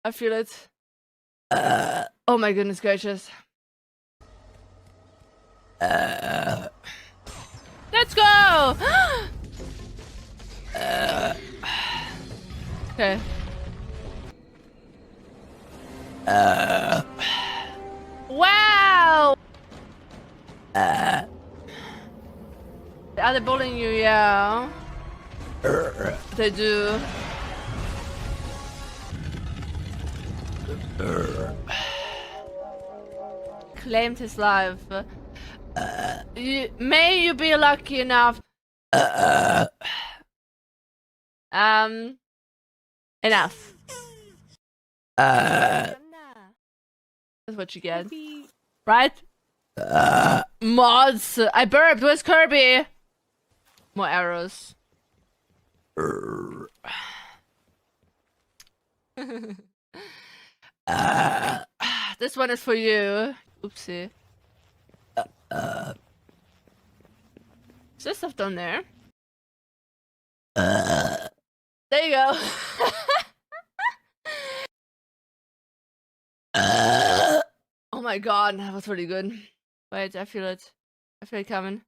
I feel it. Oh my goodness gracious. Let's go! Okay. Wow! Are they bullying you? Yeah. They do. Claimed his life. May you be lucky enough. Enough. That's what you get. Right? Mods. I burped. Where's Kirby? More arrows. This one is for you. Oopsie. Is there stuff down there? There you go. Oh my god, that was really good. Wait, I feel it. I feel it coming.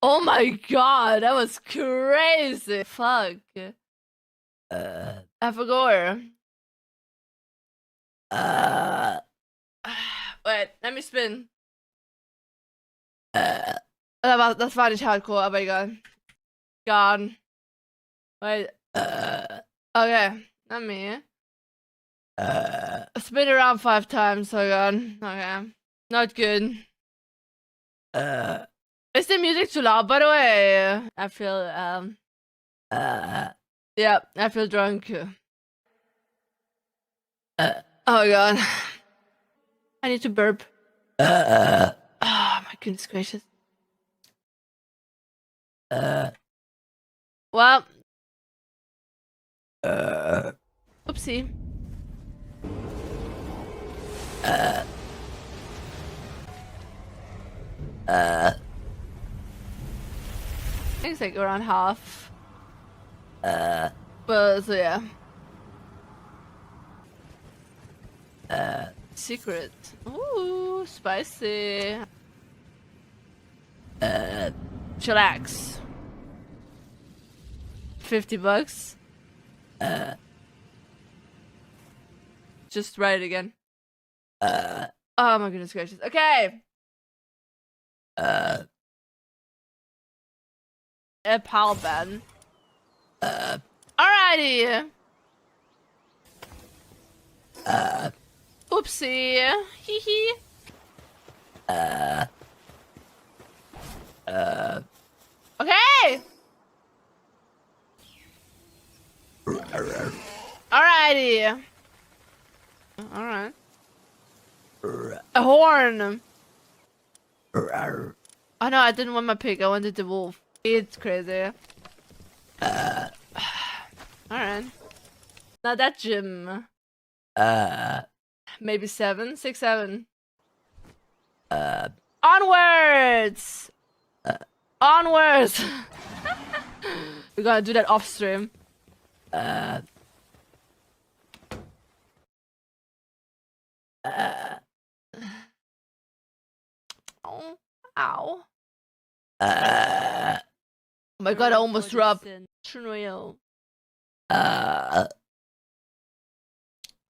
Oh my god, that was crazy. Fuck. I forgot. Wait, let me spin. Das war nicht hardcore, aber egal. God. Wait. Okay, let me. Spin around 5 times, oh god. Okay. Not good. Is the music too loud, by the way? I feel, yeah, I feel drunk. Oh god. I need to burp. Oh my goodness gracious. Well. Oopsie. I think it's like around half. But so yeah. Secret. Ooh, spicy. Chillax. $50. Just write it again. Oh my goodness gracious. Okay. A pal ban. Alrighty. Oopsie. Hee hee. Okay. Alrighty. Alright. A horn. Oh no, I didn't want my pig. I wanted the wolf. It's crazy. Alright. Now that gym. Maybe 7, 6, 7. Onwards! Onwards! We're gonna do that off stream. Oh, ow. Oh my god, I almost dropped.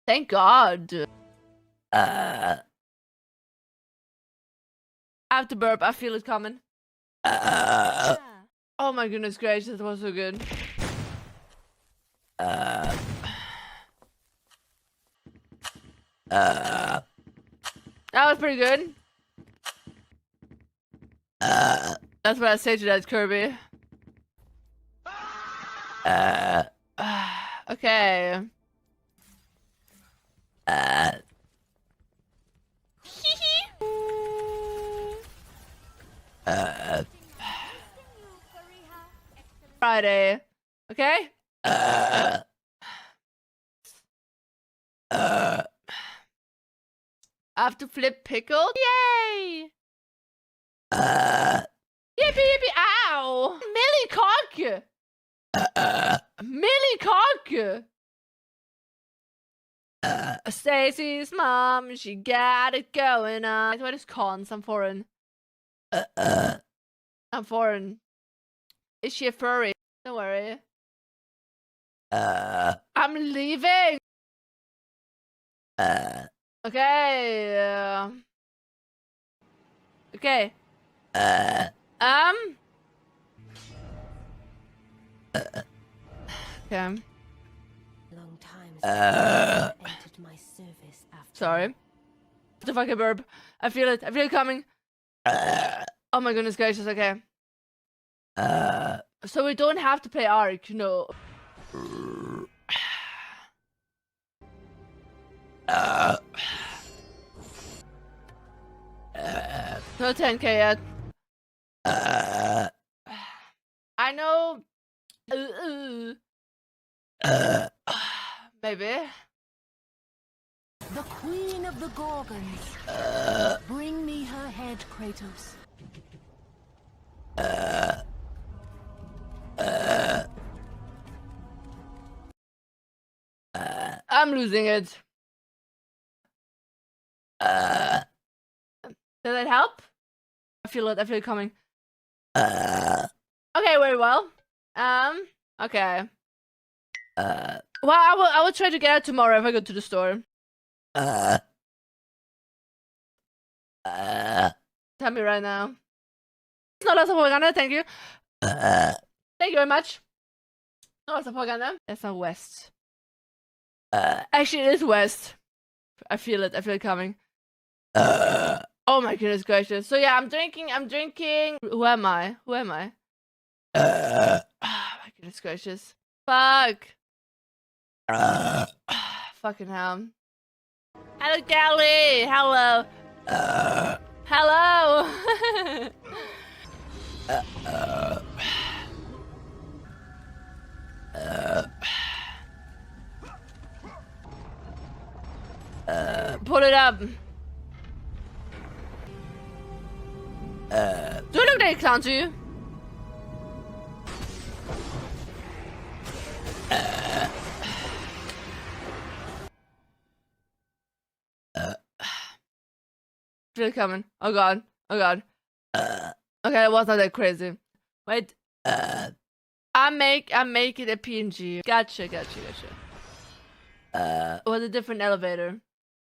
Thank god. I have to burp. I feel it coming. Oh my goodness gracious, that was so good. That was pretty good. That's what I say to that, Kirby. Okay. Friday. Okay? I have to flip pickle. Yay! Yippee yippee! Ow! Millie cock! Millie cock! Stacy's mom, she got it going on. What is cons? I'm foreign. I'm foreign. Is she a furry? Don't worry. I'm leaving. Okay. Okay. Okay. Long time since I entered my service after. Sorry. The fucking burp. I feel it. I feel it coming. Oh my goodness gracious. Okay. So we don't have to play Ark. No. No 10k yet. I know. Maybe. The Queen of the Gorgons. Bring me her head, Kratos. I'm losing it. Did that help? I feel it. I feel it coming. Okay, very well. Okay. Well, I will try to get it tomorrow if I go to the store. Tell me right now. It's not lots of propaganda, thank you. Thank you very much. Not lots of propaganda. That's not west. Actually, it is west. I feel it. I feel it coming. Oh my goodness gracious. So yeah, I'm drinking. Who am I? Oh my goodness gracious. Fuck. Fucking hell. Hello, Gally. Hello. Hello. Pull it up. Do I look like a clown to you? Feel it coming. Oh god. Oh god. Okay, it was not that crazy. Wait. I make it a PNG. Gotcha. It was a different elevator.